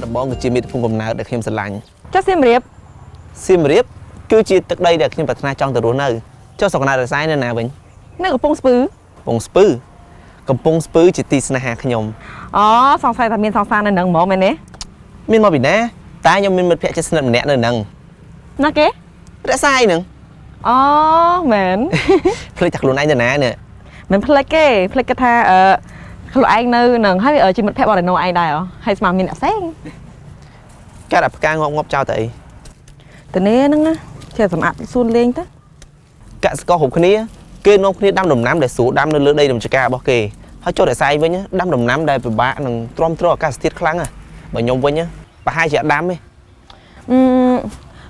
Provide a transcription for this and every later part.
ដំបងគឺជាមេភូមិកំណើតដែលខ្ញុំស្រឡាញ់ចុះសៀមរាបគឺជាទឹកដីដែលខ្ញុំប្រាថ្នាចង់ទៅរស់នៅចុះស្រុកកំណើតរសាយនៅណាវិញនៅកំពង់ស្ពឺកំពង់ស្ពឺជាទីស្នេហាខ្ញុំអូសង្ស័យថាមានសង្សារនៅនឹងហ្មងមែនទេមានមកពីណាតែខ្ញុំមានមិត្តភក្តិជិតស្និទ្ធម្នាក់នៅនឹងណាគេរសាយនឹងអូមែនភ្លេចតែខ្លួនឯងទៅណានេះមិនភ្លេចទេភ្លេចគេថាខ្លួនឯងនៅនឹងហើយជាមិត្តភក្តិបរិណូឯងដែរហើយស្មានមានអ្នកផ្សេងកាត់អាផ្កាងាប់ចោលទៅអីទៅនេះហ្នឹងណាជាសម្អាតសួនលេងទៅកសិករគ្រប់គ្នាគេនាំគ្នាដាំដំណាំដែលស្រួលដាំនៅលើដីដំចការរបស់គេហើយចូលរសាយវិញដាំដំណាំដែលពិបាកនឹងទ្រាំទ្រអាកាសធាតុខ្លាំងបើខ្ញុំវិញប្រហែលជាដាំទេ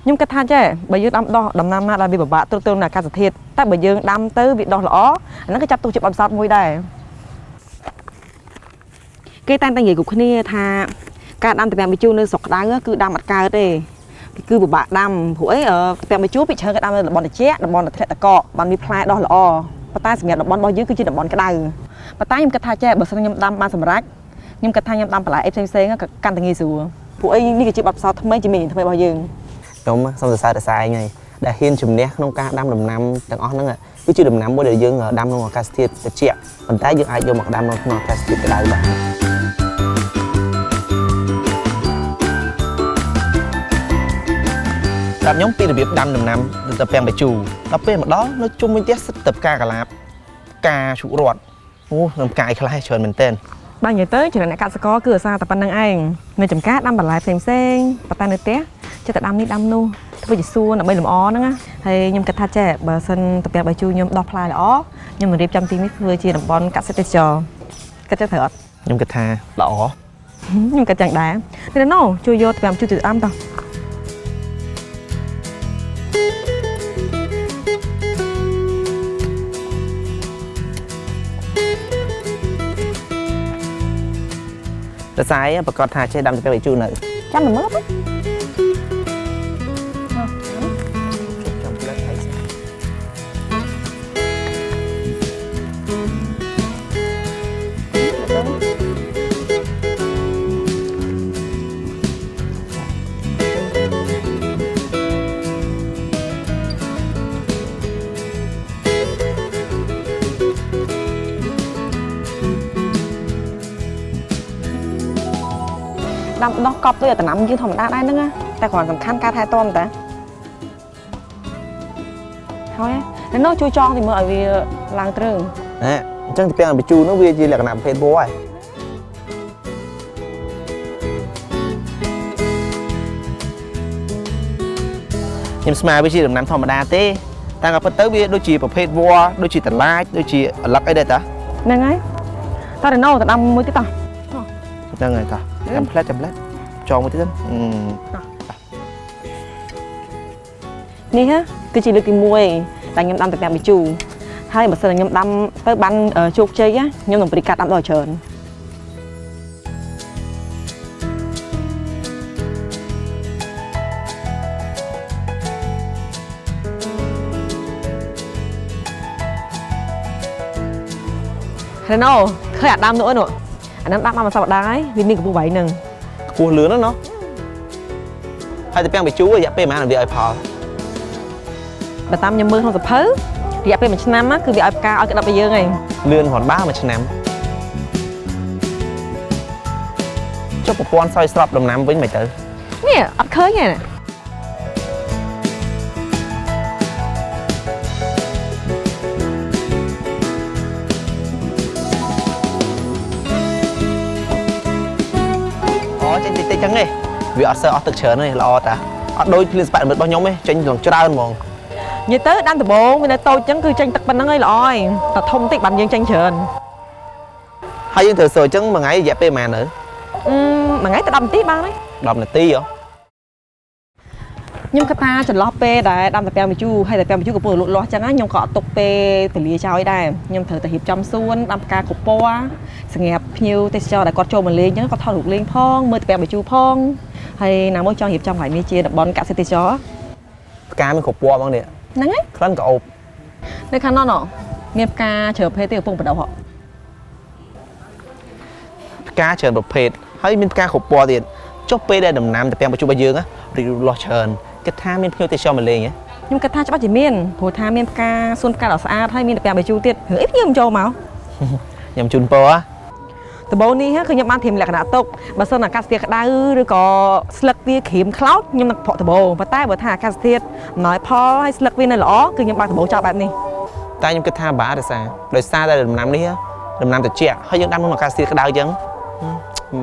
ខ្ញុំគិតថាចេះបើយើងដាំដុះដំណាំណាដែលវាពិបាកទ្រុឌទ្រង់នឹងអាកាសធាតុតែបើយើងដាំទៅវាដុះល្អអាហ្នឹងក៏ចាប់ទុកជាបទពិសោធន៍មួយដែរគេតែងតែនិយាយគ្រប់គ្នាថាការដាំទំពាំងម្ជូរនៅស្រុកក្តៅគឺដាំអត់កើតទេគឺពិបាកដាំព្រោះអីទំពាំងម្ជូរពីច្រើនគេដាំនៅតំបន់ត្រជាក់តំបន់ធ្លាក់តកកបានមានផ្លែដុះល្អប៉ុន្តែសម្រាប់តំបន់របស់យើងគឺជាតំបន់ក្តៅប៉ុន្តែខ្ញុំគិតថាចេះបើសិនខ្ញុំដាំបានសម្រេចខ្ញុំគិតថាខ្ញុំដាំបន្លែអីផ្សេងក៏កាន់តែងាយស្រួលព្រោះអីនេះគឺជាបទពិសោធន៍ថ្មីជាមេរៀនថ្មីរបស់យើងខ្ញុំសូមសរសើររសាយហ្នឹងដែលហ៊ានជំនះក្នុងការដាំដំណាំទាំងអស់ហ្នឹងគឺជាដំណាំមួយដែលយើងដាំក្នុងអាកាសធាតុត្រជាក់ប៉ុន្តែយើងអាចយកមកដាំក្នុងអាកាសធាតុក្តៅបានតាមខ្ញុំពីរបៀបដាំដំណាំទៅពាំងបញ្ជូដល់ពេលមកដល់នៅជុំវិញផ្ទះសិតទៅផ្កាកាឡាបផ្កាឈូករត់អូនឹងផ្កាអីខ្លះច្រើនមែនទែនបាទនិយាយទៅច្រើនអ្នកកសិករគឺអាសាតែប៉ុណ្្នឹងឯងនៅចំការដាំបន្លែផ្សេងប៉ុន្តែនៅផ្ទះចិត្តតែដាំនេះដាំនោះធ្វើជាសួនដើម្បីលម្អហ្នឹងណាហើយខ្ញុំគិតថាចេះបើសិនទៅផ្ទះបាយជូរខ្ញុំដោះផ្លែល្អខ្ញុំនឹងរៀបចំទីនេះធ្វើជាតំបន់កសិកម្មទេសចរគិតចេះត្រូវអត់ខ្ញុំគិតថាល្អខ្ញុំគិតចឹងដែរនេះណូជួយយកទៅផ្ទះជូរទៅដាំតោះរសាយប្រកាសថាចេះដាំទៅពេលជូរនៅចាំមើលទៅដាំដោះកប់ទៅឲ្យតំណាំយើងធម្មតាដែរហ្នឹងតែគ្រាន់សំខាន់ការថែទាំតាហើយនៅជួយចងទីមើលឲ្យវាឡើងត្រឹងអញ្ចឹងទៅពាំងបញ្ជូរនោះវាជាលក្ខណៈប្រភេទវល្លិខ្ញុំស្មានវាជាដំណាំធម្មតាទេតែក៏ពិតទៅវាដូចជាប្រភេទវល្លិដូចជាតឡាចដូចជាអាឡឹកអីដែរតាហ្នឹងហើយតើទៅដាំមួយទៀតតោះហ្នឹងហើយតោះចាំផ្លែចងមួយទៀតនេះគឺជាលើកទី1ដែលខ្ញុំដាំទំពាំងបញ្ជូរហើយបើសិនខ្ញុំដាំទៅបានជោគជ័យខ្ញុំនឹងព្រីកាត់ដាំដល់ច្រើនហើយណូឃើញអាដាំនោះនោះអានឹងដាំមកសប្តាហ៍ហើយវាមានកម្ពស់វែងហ្នឹងខ្ពស់លឿនណាស់ហើយទៅពាំងបញ្ជូររយៈពេលប៉ុន្មានវាឲ្យផលបើតាមខ្ញុំមើលក្នុងសភៅរយៈពេល1ឆ្នាំគឺវាឲ្យផ្កាឲ្យក្តាប់ឲ្យយើងហើយលឿនគ្រាន់បើ1ឆ្នាំចុះប្រព័ន្ធស្រោចស្រពដំណាំវិញមិនទៅនេះអត់ឃើញទេចេញតិចចឹងទេវាអត់សូវអស់ទឹកច្រើនទេល្អតាអត់ដូចភ្លៀងស្ប៉ាក់មិត្តរបស់ខ្ញុំទេចេញឡើងច្រើនហ្មងនិយាយទៅដាំដំបងវានៅតូចចឹងគឺចេញទឹកប៉ុណ្្នឹងហើយល្អហើយតែធំតិចបានយើងចេញច្រើនហើយយើងត្រូវស្រោចចឹងមួយថ្ងៃរយៈពេលប៉ុន្មានទៅមួយថ្ងៃទៅ10នាទីបានហើយ10នាទីហ៎ខ្ញុំគិតថាចន្លោះពេលដែលដាំទំពាំងបញ្ជូរហើយទំពាំងបញ្ជូរកំពុងលូតលាស់ចឹងណាខ្ញុំក៏អត់ទុកពេលពលាចោលដែរខ្ញុំត្រូវតែរៀបចំសួនដាំផ្កាគ្រប់ពណ៌សម្រាប់ភ្ញៀវទេសចរដែលគាត់ចូលមកលេងចឹងគាត់ថតរូបលេងផងមើលទំពាំងបញ្ជូរផងហើយណាមួយចង់រៀបចំកន្លែងនេះជាតំបន់កសិកម្មទេសចរផ្កាមានគ្រប់ពណ៌ហ្មងនេះហ្នឹងហើយក្លិនក៏អូបនៅខាងនោះមានផ្កាច្រើនប្រភេទទេកំពុងបដោះផ្កាច្រើនប្រភេទហើយមានផ្កាគ្រប់ពណ៌ទៀត ចុះពេលដែលដំណាំតែពាំងបញ្ជូរបស់យើងរីកលាស់ច្រើនគិតថាមានភ្ញៀវទេសចរមកលេងហ៎ ខ្ញុំគិតថាច្បាស់ជាមានព្រោះថាមានផ្កាសួនផ្កាដ៏ស្អាតហើយមានតែពាំងបញ្ជូទៀតរឿងអីខ្ញុំចូលមក ខ្ញុំជូនពរ ដំបូងនេះគឺខ្ញុំបានធៀមលក្ខណៈទុកបើសិនអាកាសធាតុក្តៅឬក៏ស្លឹកវាក្រៀមខ្លោចខ្ញុំនឹងប្រក់ដំបូងប៉ុន្តែបើថាអាកាសធាតុអំណោយផលហើយស្លឹកវានៅល្អគឺខ្ញុំបើកដំបូងចោលបែបនេះ តែខ្ញុំគិតថាបាក់ដោយសារតែដំណាំនេះដំណាំត្រជាក់ហើយយើងដាំក្នុងអាកាសធាតុក្តៅអញ្ចឹង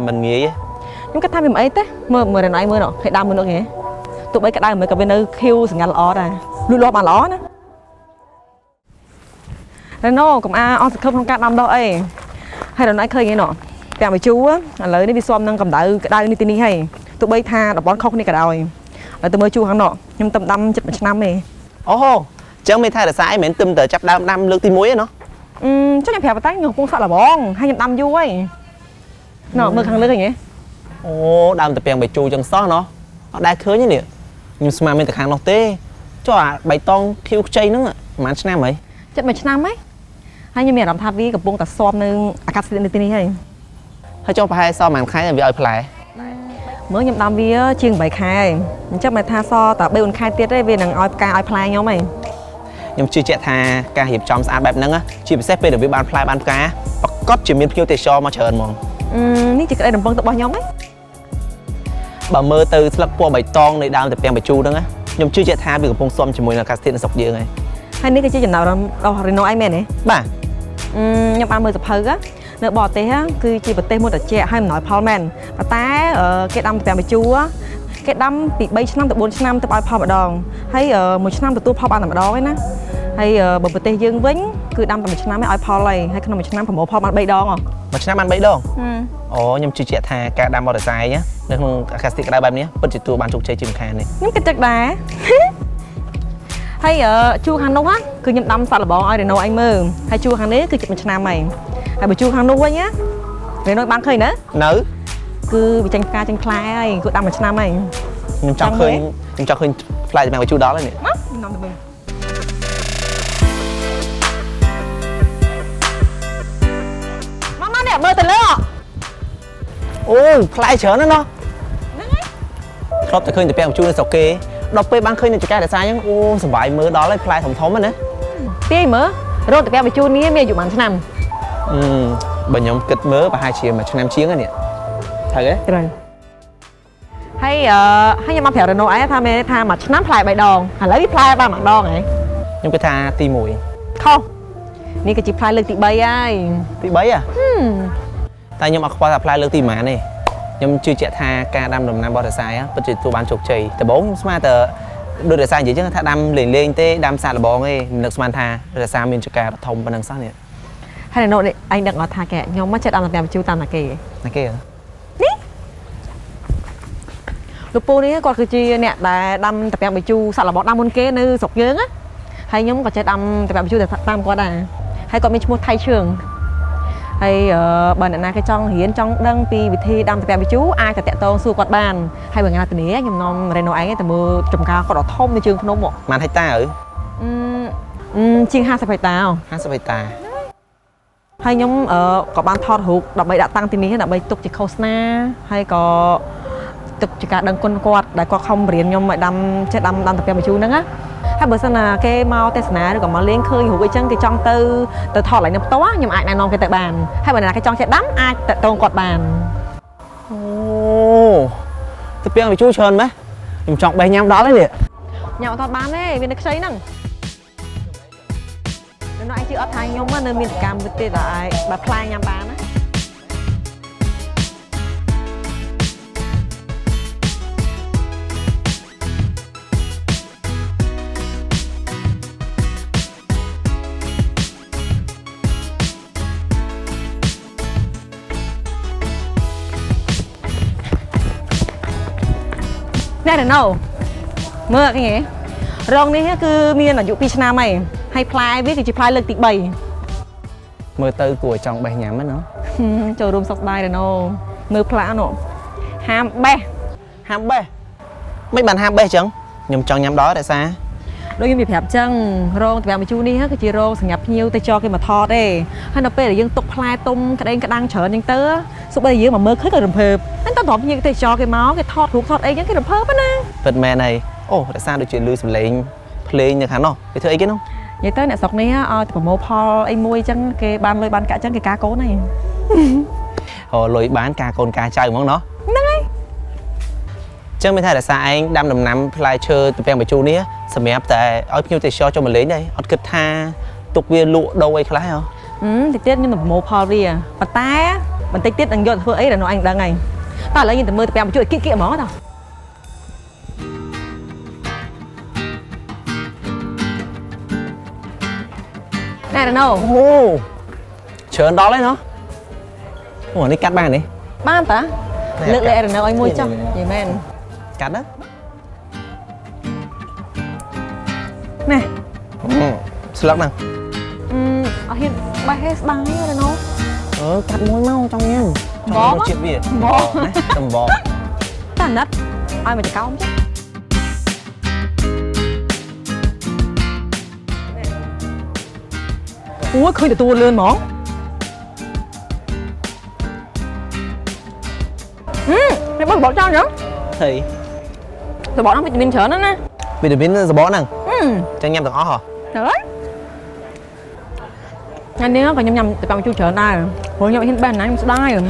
មិនងាយទេ ខ្ញុំគិតថាវាមិនអីទេមើលរណៃមើលនោះឃើញដើមមើលនោះគេទោះបីក្តៅមិនក៏វានៅខៀវសង្កាត់ល្អដែរលូតលាស់បានល្អណារណូកុំអស់សង្ឃឹមក្នុងការដាំដុះអីហើយរណៃឃើញឯណោះពាំងបញ្ជូឥឡូវនេះវាស៊ាំនឹងកម្ដៅក្តៅនេះទីនេះហើយទោះបីថាតំបន់ខុសគ្នាក៏ដោយហើយទៅមើលជូរខាងនោះខ្ញុំទៅដាំចិត្តមួយឆ្នាំទេ អូហូអញ្ចឹងមានថារសាយមិនមែនទឹមតែចាប់ដើមដាំលើកទី1ទេណោះ ចុះខ្ញុំប្រាប់តែខ្ញុំកំពុងសាក់លបងហើយខ្ញុំដាំយូរហើយណោមើលខាងលើឃើញទេ អូដើមតែពាំងបញ្ជូចឹងសោះណោះអត់ដែលឃើញទេនេះខ្ញុំស្មានមានតែខាងនោះទេចុះអាបៃតងខៀវខ្ចីហ្នឹងប្រហែលឆ្នាំហើយ ចិត្តមួយឆ្នាំហើយហើយខ្ញុំមានអារម្មណ៍ថាវាកំពុងតែស៊ាំនឹងអាកាសធាតុនៅទីនេះហើយ ហើយចុះប្រហែលសប្រហែលខែវាឲ្យផ្លែ មើលខ្ញុំដាំវាជាង8ខែអញ្ចឹងមិនថាសតែ3 4ខែទៀតទេវានឹងឲ្យផ្កាឲ្យផ្លែខ្ញុំហី ខ្ញុំជឿជាក់ថាការរៀបចំស្អាតបែបហ្នឹងជាពិសេសពេលដែលវាបានផ្លែបានផ្កាប្រកាសជាមានភ្ញៀវទេសចរមកច្រើនហ្មង នេះជាក្តីរំពឹងរបស់ខ្ញុំហី បើមើលទៅស្លឹកពណ៌បៃតងនៃដើមតែពាំងបញ្ជូហ្នឹងខ្ញុំជឿជាក់ថាវាកំពុងស៊ាំជាមួយនឹងអាកាសធាតុនៅស្រុកយើងហើយ ហើយនេះគឺជាចំណាប់របស់រីណូអីមែនទេ បាទ ខ្ញុំបានមើលសភៅនៅបរទេសគឺជាប្រទេសមួយត្រជាក់ហើយអំណោយផលមែនប៉ុន្តែគេដាំពាំងបញ្ជូគេដាំពី3ឆ្នាំទៅ4ឆ្នាំទៅឲ្យផលម្ដងហើយមួយឆ្នាំទទួលផលបានតែម្ដងឯណាហើយបើប្រទេសយើងវិញគឺដាំតែមួយឆ្នាំឲ្យផលហើយក្នុងមួយឆ្នាំប្រមូលផលបាន3ដង មួយឆ្នាំបាន3ដងអូខ្ញុំជឿជាក់ថាការដាំបរិសាយនៅក្នុងអាកាសធាតុក្តៅបែបនេះពិតជាទទួលបានជោគជ័យជាមិនខានទេ ខ្ញុំគិតចឹងដែរ ហើយជួរខាងនោះគឺខ្ញុំដាំសាក់លបងឲ្យរេណូអញមើលហើយជួរខាងនេះគឺជិតមួយឆ្នាំហើយហើយបើជួរខាងនោះវិញរេណូបានឃើញនៅគឺវាចេញផ្កាចេញផ្លែហើយគឺដាំមួយឆ្នាំហើយ ខ្ញុំចង់ឃើញផ្លែតែមកជួដល់ហើយនេះ នាំទៅមើលម៉ានេះមើលទៅលើ អូផ្លែច្រើនណាស់ណោះធ្លាប់តែឃើញតែពាំងបញ្ជូនៅស្រុកគេដល់ពេលបានឃើញនៅចការសាយហ្នឹងអូសប្បាយមើលដល់ហើយផ្លែធំៗណា ទាយមើលរត់តែពាំងបញ្ជូនេះមានអាយុប៉ុន្មានឆ្នាំ បើខ្ញុំគិតមើលប្រហែលជាមួយឆ្នាំជាងហ្នឹងនេះត្រូវទេ ត្រូវហើយខ្ញុំមកប្រាប់រេណូអីថាមេថាមួយឆ្នាំផ្លែ3ដងឥឡូវវាផ្លែបាន1ដងហ៎ ខ្ញុំគិតថាទីខុសនេះគឺជាផ្លែលើកទី3ហើយ ទី3តែខ្ញុំអត់ខ្វល់ថាផ្លែលើកទីប៉ុន្មានទេខ្ញុំជឿជាក់ថាការដាំដំណាំបរិសាយពិតជាទទួលបានជោគជ័យដំបូងខ្ញុំស្មានតែដូចរសាយនិយាយចឹងថាដាំលេងទេដាំសាកល្បងទេមិននឹកស្មានថារសាមានចការធំប៉ុណ្ណឹងសោះនេះ ហើយណូអញដឹងអត់ថាគេខ្ញុំមកចិត្តដាំតែបញ្ជូតាមណាគេ នេះលោកពូនេះគាត់គឺជាអ្នកដែលដាំតែបញ្ជូសាកល្បងដាំមុនគេនៅស្រុកយើងហើយខ្ញុំក៏ចេះដាំតែបញ្ជូតាមគាត់ដែរហើយគាត់មានឈ្មោះថៃឈឿងហើយបើអ្នកណាគេចង់រៀនចង់ដឹងពីវិធីដាំតែបញ្ជូអាចតែតាក់ទងសួរគាត់បានហើយបើថ្ងៃណាទៅនេះខ្ញុំនាំរេណូឯងទៅមើលចំការគាត់ដ៏ធំនៅជើងភ្នំមកបានហិចតាឪជាង50ហិកតា50ហិកតា ហើយខ្ញុំក៏បានថតរូបដើម្បីដាក់តាំងទីនេះដើម្បីទុកជាឃោសនាហើយក៏ទុកជាការដឹងគុណគាត់ដែលគាត់ខំរៀនខ្ញុំឲ្យដាំចេះដាំតែពាំងបញ្ជូហ្នឹងណាហើយបើសិនណាគេមកទេសនាឬក៏មកលេងឃើញរូបអីចឹងគេចង់ទៅថតឡើងនៅផ្ទាល់ខ្ញុំអាចណែនាំគេទៅបានហើយបើណាគេចង់ចេះដាំអាចតតងគាត់បានអូតែពាំងបញ្ជូច្រើនម៉េះខ្ញុំចង់បេះញ៉ាំដល់ហើយនេះញ៉ាំអត់បានទេវានៅខ្ចីហ្នឹងនៅឯជឿអត់ថាខ្ញុំនៅមានកម្មវិធីដែលបើផ្លែញ៉ាំបានណាណែណូមើលឃើញទេរងនេះគឺមានអាយុ2ឆ្នាំហើយផ្លែវាគឺជាផ្លែលើកទី3មើលទៅគួរចង់បេះញ៉ាំហ្នឹងណាចូលរួមសុខស្ដាយណូមើលផ្លានោះហាមបេះមិនបានហាមបេះចឹងខ្ញុំចង់ញ៉ាំដល់តែសារ đôi như bị phép chăng rong từ bạn chú ní hết cái chỉ rong sành nhập nhiều tay cho cái mà thọt đấy hay nó về là dương tục plai tung cái đây cái đang chờ những tớ lúc bây giờ mà mơ hết cái rầm phើanh ta thọt như tay cho cái máu cái thọt ruột thọt ấy những cái rầm phơ á nè vật mẹ này tại sao được chuyện lưu sầm lên play như khán không cái thứ ấy kiến không vậy tới nè sọc ní thì mô Paul anh mua chăng cái ban lôi ban cả chăng cái cá cố này lối bán ca con ca chơi món nó chứ mới thấy là sao anh đâm đầm nắm play chơi từ bèn bài chu ní sầm ép tại ở nhiều tay cho mình lấy đây ở kịch tha tục viên lụa đâu ấy khá không thì tiết nhưng mà mô Paul đi à và ta mình tích tiết đang dọn phương ấy là nó anh đang ngày ta lấy nhìn từ mưa từ bèn bài chu kỹ kỹ mó đâu này là đâu chờ đó lấy nó đi cắt bàn đi ban ta lựa lệ là anh mua cho vậy men cắt đó nè slug nè ở hiện bài hết bài rồi nó cắt môi mau trong nha bó chuyện gì bó tầm bò tàn đất ai mà chỉ cao không chứ ui khơi từ tua lên món mày bắt bỏ cho nữa thì rồi bỏ nó vitamin trở nữa nè vitamin giờ bỏ nè cho anh em được ó hả đấy anh đi nó còn nhầm từ bằng chu trở này hồi nhậu hiện bên này sẽ đai rồi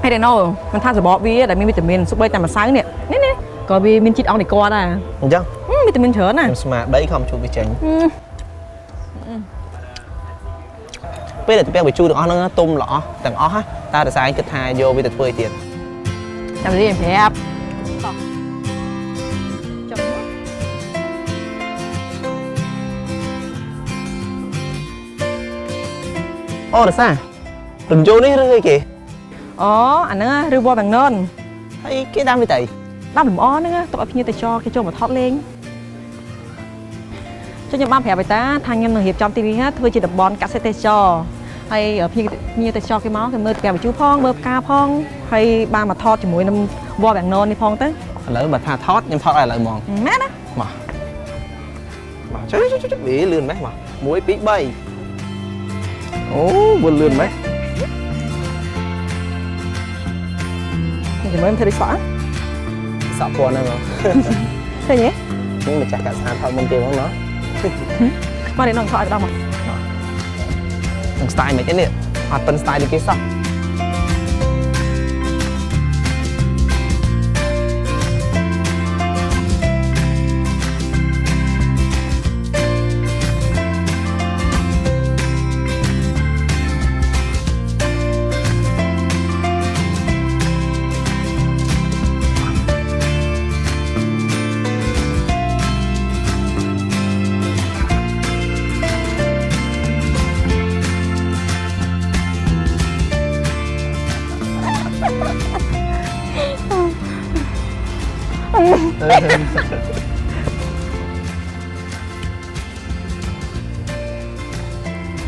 hay để đâu mình than rồi bỏ vì để mình vitamin super chăm mà sáng nè nè nè có vì mình chít ong để qua đây không chứ vitamin trở này mà đấy không chú cái chén bây giờ tụi bé bị chui được ó nó tung lọ tầng ó ha ta đã sai kịch hai vô bây giờ phơi tiền làm gì em phải áp là sao đừng vô đi cái kì anh nữa rêu bo bằng nơn thấy cái đam đi tẩy đam đùm ó nữa tụi như tay cho cái chỗ mà thoát lên cho những ban phèo bài ta thằng nhân hiệp trong tivi hết thôi chỉ đập bón cả tay cho hay ở như tay cho cái máu cái mơ kèo chú phong mơ ca phong hay ba mà thoát chỉ mỗi năm bo bằng nơn đi phong tới lỡ mà tha thoát nhưng thoát lại lại mòn mát á mà chú bị lươn mấy mà muối bí bay buồn lươn mấy chỉ mới em thấy đi sợ buồn không thế nhé nhưng mà chắc cả sao thôi mong kêu mong nó mà đến nòng thoại đâu mà style mấy cái này hoạt tân style đi cái sao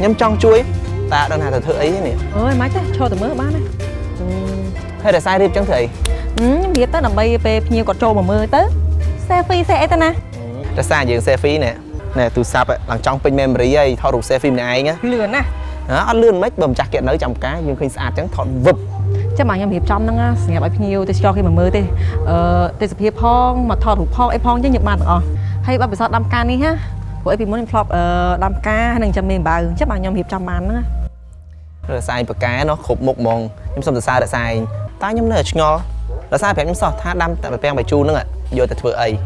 nhắm trong chuối ta đang là thử ấy thế này ơi máy thế cho từ mới bán này hay là sai đi chẳng thầy biết tới là bây về nhiều con trâu mà mưa tới xe phi xe thế nè là sai dừng xe phí nè nè từ sạp ấy làm trong pin memory ấy thao đủ xe phim này nhá lườn nè đó ăn lươn mấy bầm chặt kiện nới trong cái nhưng khi sạch chẳng thọn vụp chắc mà nhầm hiệp trong nó nghe bài nhiều tôi cho khi mà mưa thì tôi sẽ hiệp phong mà thọ thủ phong em phong chứ nhập mặt hay bạn phải sao đam can đi ha của em muốn em flop đam ca hay trăm mềm bà chắc mà nhầm hiệp trong màn nữa rồi sai bậc cái nó khục một mòn nhưng xong từ xa đã sai ta nhóm nó ngon là sai phải em sao tha đam tại bèn bài chu nữa ạ vô tại thừa ấy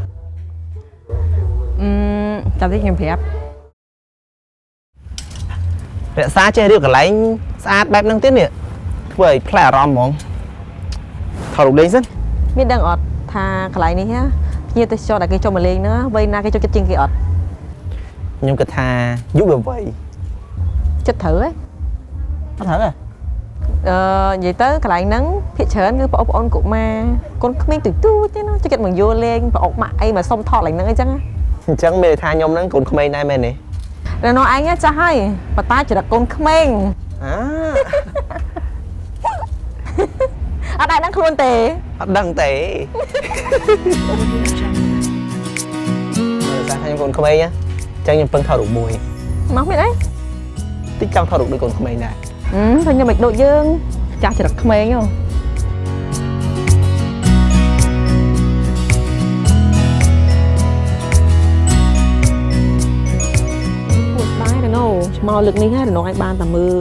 tao thích nhầm hiệp để xa chơi được cả lấy xa bẹp năng tiết nè với plea rom mong thầu đủ đấy rất biết đang ọt thà cái này nhá như tôi cho đại cái cho mà lên nữa vây na cái cho chất chinh cái ọt nhưng cái thà giúp được vậy chất thử ấy có thử à vậy tới cái này nắng thị trấn cứ bỏ ôn của mà con miếng từ tu chứ nó cho cái mình vô lên và ốc mại mà xong thọ lạnh nữa chăng chẳng mê tha nhom nắng còn không mê nay mê nè rồi nói anh á cha hay và ta chỉ là con khmeng ở đây đang luôn tệ đăng tệ តែខ្ញុំកូនក្មេងណាចឹងខ្ញុំពឹងថតរូបមួយ មកមានអី តិចចង់ថតរូបដូចកូនក្មេងដែរ ឃើញខ្ញុំមិនដូចយើងចាស់ចរិតក្មេងហ៎ពួតបាយទៅណូមកលើកនេះហើយរនងឲ្យបានតែមើល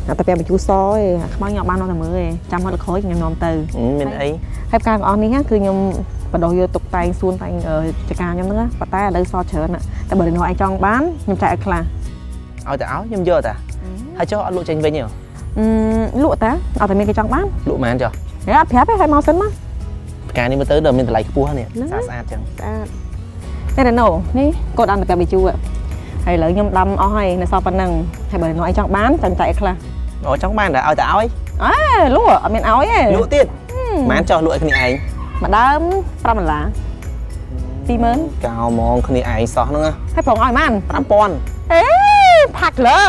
តែពេលបញ្ជូសឯងខ្មៅខ្ញុំបានតែមើលឯងចាំមកលើក្រោយខ្ញុំនាំទៅ មានអី ហើយផ្កាទាំងអស់នេះគឺខ្ញុំបដោះយកតុបតែងសួនតែងចការខ្ញុំហ្នឹងប៉ុន្តែឥឡូវសតច្រើនតែបើរនងឯងចង់បានខ្ញុំចែកឲ្យខ្លះ ឲ្យតែឲ្យខ្ញុំយកតាហើយចុះអត់លក់ចេញវិញទេ លក់តាអត់តែមានគេចង់បាន លក់មែនចុះ ហេអត់ប្រាប់ទេឲ្យមកសិនមក ផ្កានេះមើលទៅដល់មានតម្លៃខ្ពស់នេះស្អាតចឹង ស្អាតតែរណូនេះកូនដាំតែប្រាប់បញ្ជូហើយឥឡូវខ្ញុំដាំអស់ហើយនៅសល់ប៉ុណ្ណឹងហើយបើរណូឯងចង់បានចាំចែកឲ្យខ្លះ អូចង់បានតែឲ្យតែឲ្យ អើលក់អត់មានឲ្យទេ លក់ទៀតមែនចុះលក់ឲ្យគ្នាឯង មួយដើម5ដុល្លារ 20000 កោហ្មងគ្នាឯងសោះហ្នឹង ហើយប្រងឲ្យបាន 5000 អេផាក់លើ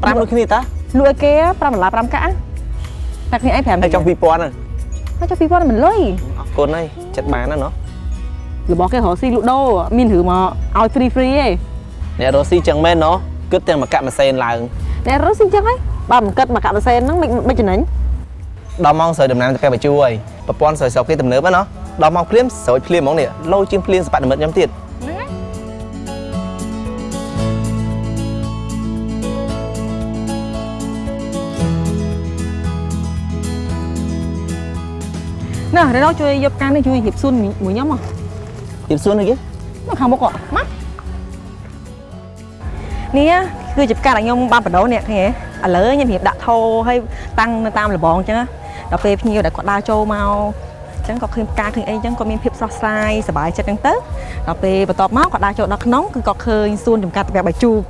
5ដូចគ្នាតា លក់ឲ្យគេ5ដុល្លារ5កាក់តែគ្នាឯង5 ហើយចង់2000ហ្នឹង ហើយចុះ2000មិនលុយ អរគុណហើយចិត្តបានណាណោះ របស់គេរកស៊ីលក់ដូរមានឬមកឲ្យ free ទេ អ្នករស់ស៊ីចឹងមែនណោះគិតទាំងមកកាក់ម៉ាស៊ីនឡើង អ្នករកស៊ីចឹងហីបើមិនគិតមកកាក់ម៉ាស៊ីនហ្នឹងមិនចំណេញ ដល់ម៉ោងស្រូវដំណាំទៅពេលបញ្ជូហើយប្រព័ន្ធស្រូវស្រុកគេទំនើបណាដល់ម៉ោងភ្លាមស្រូវភ្លាមហ្មងនេះលោជាងភ្លាមសបនិមិត្តខ្ញុំទៀត ណ៎រ៉េណូជួយយកការនេះជួយរៀបសួនមួយខ្ញុំមក រៀបសួនអីគេ មកខាងមុខមកនេះគឺជាផ្កាដែលខ្ញុំបានបដូរនេះគ្នាឥឡូវខ្ញុំរៀបដាក់ថោឲ្យតាំងនៅតាមលបងអញ្ចឹងដល់ពេលភ្ញៀវដែលគាត់ដើរចូលមកអញ្ចឹងគាត់ឃើញផ្កាឃើញអីអញ្ចឹងគាត់មានភាពស្រស់ស្រាយសប្បាយចិត្តអញ្ចឹងទៅដល់ពេលបន្ទាប់មកគាត់ដើរចូលដល់ក្នុងគឺគាត់ឃើញសួនចំការតែបាយជូប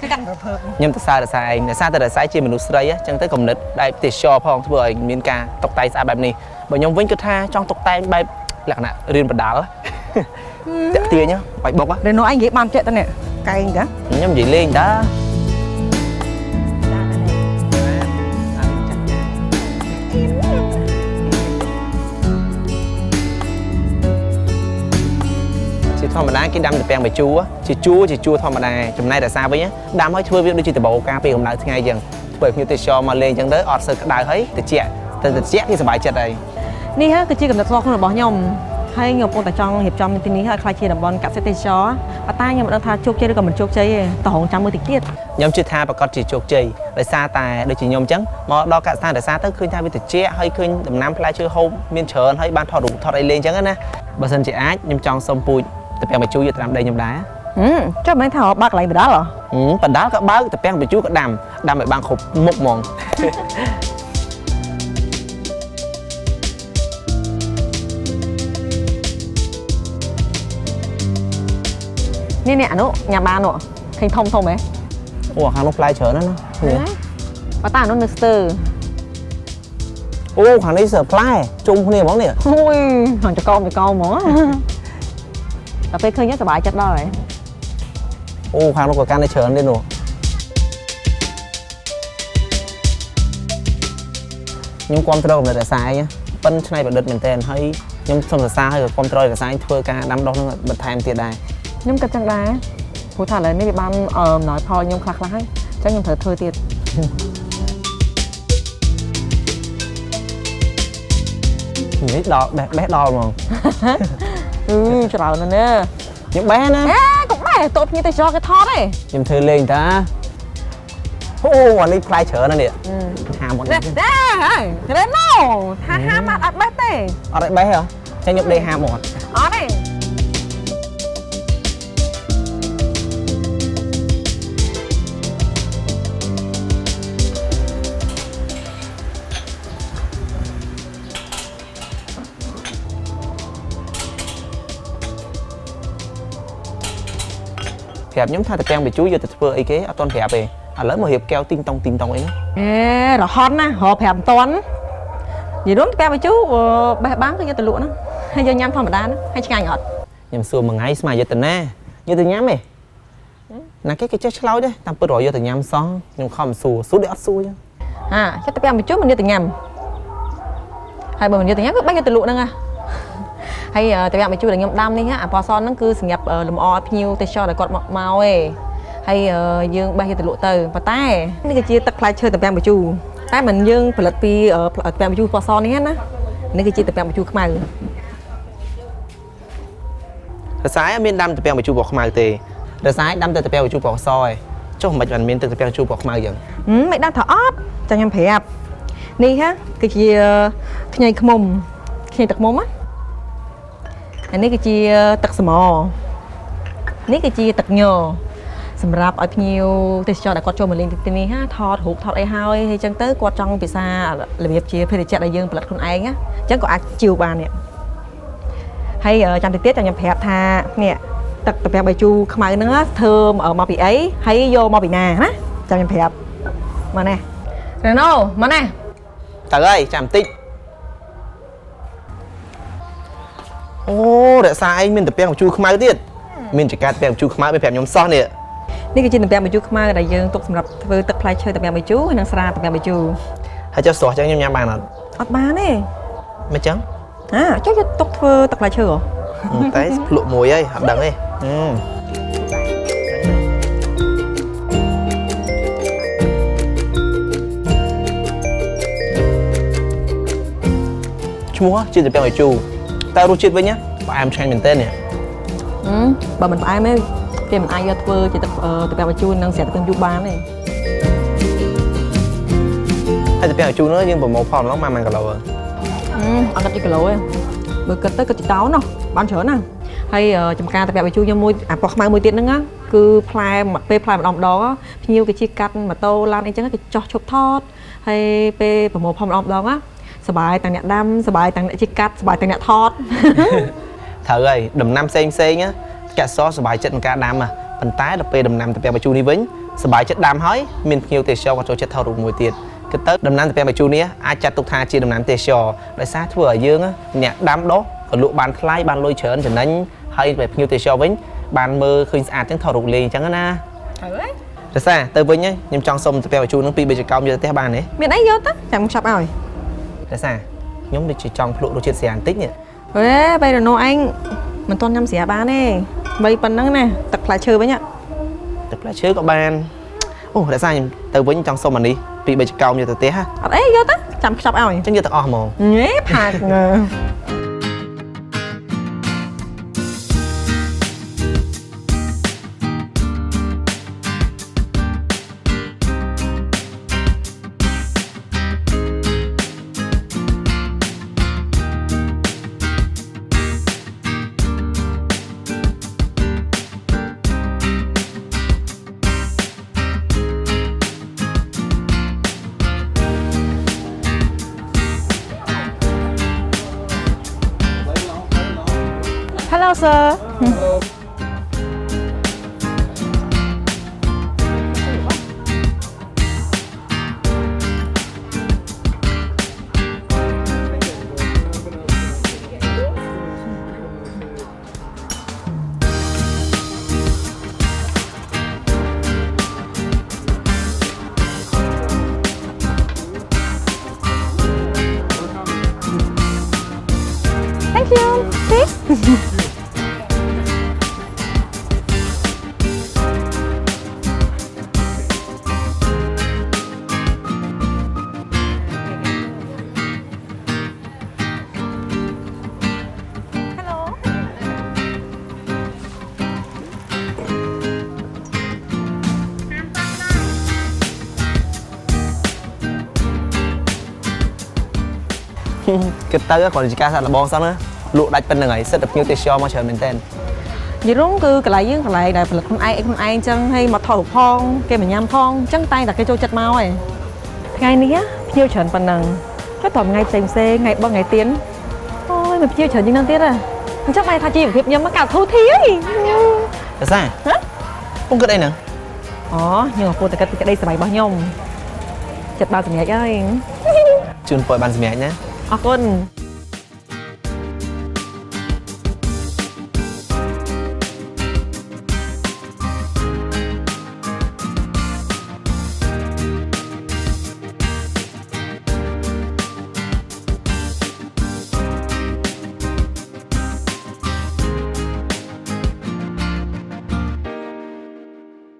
គឺកាន់ប្រភើប ខ្ញុំទៅសារតែឯងតែសារតែឯងជាមនុស្សស្រីអញ្ចឹងទៅកំណត់ដែរទេសចរផងធ្វើឲ្យមានការតុបតែងស្អាតបែបនេះបើខ្ញុំវិញគិតថាចង់តុបតែងបែបលក្ខណៈរៀនបដាល់តាក់ទាញបាយបុករ ៉េណូឯងនិយាយបានចេះតើនេះកែងតា ខ្ញុំនិយាយលេងតាជាធម្មតាគេដាំតែពាំងបាយជូរជាជួរធម្មតាចំណែកតែសាវិញដាំឲ្យធ្វើវាដូចជាដបោការពីកម្ដៅថ្ងៃអញ្ចឹងធ្វើឲ្យភ្ញៀវទេសចរមកលេងអញ្ចឹងទៅអត់សូវក្ដៅហើយត្រជាក់គេសប្បាយចិត្តហើយ នេះគឺជាកំណត់ស្គាល់ខ្លួនរបស់ខ្ញុំហើយខ្ញុំពុំតែចង់រៀបចំទីនេះឲ្យខ្លាចជាតំបន់កសិទេសចរប៉ុន្តែខ្ញុំមិនដឹងថាជោគជ័យឬក៏មិនជោគជ័យទេតោះរងចាំមើលតិចទៀត ខ្ញុំជឿថាប្រកាសជាជោគជ័យដោយសារតែដូចជាខ្ញុំអញ្ចឹងមកដល់កសិដ្ឋានរសាទៅឃើញថាវាត្រជាក់ហើយឃើញដំណាំផ្លែឈើហូបមានច្រើនហើយបានថតរូបថតអីលេងអញ្ចឹងណាបើសិនជាអាចខ្ញុំចង់សុំពូជតែពាំងបាយជូរយកត្រាំដីខ្ញុំដែរ ចុះមិនថាបើកកន្លែងបដាល់ហ៎ បដាល់ក៏បើកតែពាំងបាយជូរក៏ដាំឲ្យបានគ្រប់មុខហ្មង នេះអានោះញ៉ាំបាននោះឃើញធំហ៎ អូខាងនោះផ្លែច្រើនណាស់ណា បើតាអានោះនៅស្ទើ អូខាងនេះសើផ្លែជុំគ្នាហ្មងនេះ អូយខាងចកមហ្មងដល់ពេលឃើញសប្បាយចិត្តដល់ហើយ អូខាងនោះក៏កាន់តែច្រើនទៀតនោះខ្ញុំគ្រប់គ្រងកំណត់រសាយប៉ិនឆ្នៃប្រឌិតមែនតើហើយខ្ញុំសូមសរសើរឲ្យគ្រប់គ្រងរសាយធ្វើការដាំដុះនឹងបន្ថែមទៀតដែរ ខ្ញុំគិតចឹងដែរព្រោះថាឥឡូវនេះវាបានអំណោយផលខ្ញុំខ្លះហើយអញ្ចឹងខ្ញុំត្រូវធ្វើទៀត នេះដល់បេះដល់ហ្មង ច្រើនណាស់ណា ខ្ញុំបេះណា កុំបេះតូតគ្នាទៅចោលគេថតទេ ខ្ញុំធ្វើលេងតាអូអានេះផ្លែច្រើនណាស់នេះហាមកនេះ ទេហើយរ៉េណូថាហាមអត់បេះទេ អត់ឲ្យបេះហ៎ចាញ់ខ្ញុំដេកហាមក អត់ទេ ប្រាប់ខ្ញុំថាតែពាំងបាយជូរយកទៅធ្វើអីគេអត់ទាន់ប្រាប់ទេឥឡូវមករៀបកែវទីងតុងអីហ្នឹង រហត់ណារកប្រាប់មិនតាន់និយាយរួមតែបញ្ជូបេះបានគឺយកទៅលក់ហ្នឹងហើយយកញ៉ាំធម្មតាហ្នឹងហើយឆ្ងាញ់អត់ ខ្ញុំសួរមួយថ្ងៃស្មារយកទៅណាយកទៅញ៉ាំទេណាគេចេះឆ្លោយទេតាមពិតរកយកទៅញ៉ាំសោះខ្ញុំខំសួរដូចអត់សួរចឹង ចិត្តតែបញ្ជូមិនយកទៅញ៉ាំហើយបើមិនយកទៅញ៉ាំគឺបាញ់យកទៅលក់ហ្នឹង ហើយតែវាបញ្ជូនឲ្យខ្ញុំដាំនេះអាពណ៌សហ្នឹងគឺសម្រាប់លម្អឲ្យភ្ញៀវទេសចរដែលគាត់មកឯងហើយយើងបេះយកទៅលក់ទៅប៉ុន្តែនេះគឺជាទឹកផ្លែឈើតំពាំងបញ្ជូរតែមិនយើងផលិតពីតំពាំងបញ្ជូរពណ៌សនេះណានេះគឺជាតំពាំងបញ្ជូរខ្មៅ រសាយមានដាំតំពាំងបញ្ជូរពណ៌ខ្មៅទេរសាយដាំតែតំពាំងបញ្ជូរពណ៌សឯងចុះមិនបានមានទឹកតំពាំងបញ្ជូរពណ៌ខ្មៅយ៉ាងមិនដាំថាអត់ចាំខ្ញុំប្រាប់នេះហ่ะគឺជាខ្ញីខ្មុំខ្ញីទឹកខ្មុំណានេះគឺជាទឹកសមនេះគឺជាទឹកញសម្រាប់ឲ្យភ្ញៀវទេសចរដែលគាត់ចូលមកលេងទីនេះហាថតរូបថតអីហើយអញ្ចឹងទៅគាត់ចង់ពិសារបៀបជាភេទជ្ជៈដែលយើងផលិតខ្លួនឯងណាអញ្ចឹងក៏អាចជីវបាននេះហើយចាំតិចទៀតចាំខ្ញុំប្រាប់ថានេះទឹកតំពាំងបញ្ជូរខ្មៅហ្នឹងធ្វើមកពីអីហើយយកមកពីណាណាចាំខ្ញុំប្រាប់មកណែរ៉េណូមកណែទៅហើយចាំបន្តិចអូរក្សាឯងមានតំពាំងបញ្ជូរខ្មៅទៀតមានចកាតំពាំងបញ្ជូរខ្មៅមានប្រាប់ខ្ញុំសោះនេះនេះគឺជាតំពាំងបញ្ជូរខ្មៅដែលយើងទុកសម្រាប់ធ្វើទឹកផ្លែឈើតំពាំងបញ្ជូរនិងស្រាតំពាំងបញ្ជូរហើយចុះស្រស់ចឹងខ្ញុំញ៉ាំបានអត់អត់បានទេមិនចឹងចុះយកទុកធ្វើទឹកផ្លែឈើហ៎តែភ្លក់មួយហើយអត់ដឹងទេឈ្មោះជាតំពាំងបញ្ជូរតែរសជាតិវិញណាផ្អែមឆ្ងាញ់មែនទែននេះបើមិនផ្អែមទេគេមិនអាចយកធ្វើជាទឹកតំពាំងបញ្ជូរនិងស្រាតំពាំងបញ្ជូរបានទេហើយតំពាំងបញ្ជូរនោះយើងប្រមូលផលម្លងម៉ានគីឡូអត់10គីឡូទេបើគិតទៅគិតជាតោណោះបានច្រើនណាស់ហើយចំការតំពាំងបញ្ជូរខ្ញុំមួយអាពណ៌ខ្មៅមួយទៀតហ្នឹងគឺផ្លែពេលផ្លែម្ដងភ្ញៀវគេជិះកាត់ម៉ូតូឡានអីចឹងគេចោះឈប់ថតហើយពេលប្រមូលផលម្ដងសបាយទាំងអ្នកដាំសបាយទាំងអ្នកជិះកាត់សបាយទាំងអ្នកថតត្រូវហើយដំណាំផ្សេងកសិករសបាយចិត្តក្នុងការដាំប៉ុន្តែដល់ពេលដំណាំតំពាំងបញ្ជូរនេះវិញសបាយចិត្តដាំហើយមានភ្ញៀវទេសចរក៏ចូលចិត្តថតរូបមួយទៀតគិតទៅដំណាំតំពាំងបញ្ជូរនេះអាចចាត់ទុកថាជាដំណាំទេសចរដោយសារធ្វើឲ្យយើងអ្នកដាំដុះក៏លក់បានថ្លៃបានលុយច្រើនចំណេញហើយពេលភ្ញៀវទេសចរវិញបានមើលឃើញស្អាតចឹងថតរូបលេងអញ្ចឹងណាត្រូវហើយរសាទៅវិញខ្ញុំចង់សុំតំពាំងបញ្ជូរនឹងពី3 កោមយកទៅផ្ទះបានទេមានអីយកទៅចាំខ្ញុំចាប់ឲ្យរសាខ្ញុំដូចជាចង់ភ្លក់រសជាតិស្រាបន្តិចនេះបែរណូឯងមិនទាន់ញ៉ាំស្រាបានទេបីប៉ុណ្ណឹងណាទឹកផ្លែឈើវិញទឹកផ្លែឈើក៏បានអូរសាខ្ញុំទៅវិញចង់សុំអានេះពី3 កោមយកទៅផ្ទះអត់អីយកទៅចាំខ្ចប់ឲ្យចឹងយកទៅអស់ហ្មងផាកHello sir. Thank you. Please. Cái tới còn chỉ cá sạn là bò sao nữa lụa đạch bên này rất được nhiều tiền cho mà chờ mình tên vậy đúng cứ cái lại đại lực con ai chân hay mà thổi phong cái mình nhâm phong chân tay là cái trôi chặt mau ấy ngày ní nhiều chuẩn phần nằng cái tầm ngày tìm xe ngày bao ngày tiến ôi mà nhiều chuẩn như năng tiết à chắc mày thay chi hiệp nhâm nó cả thâu thí là sao không có đây nè nhưng mà cô tại cái đây sẽ bày bao nhông chặt bao gì nhảy ơi chun poi ban gì nhé con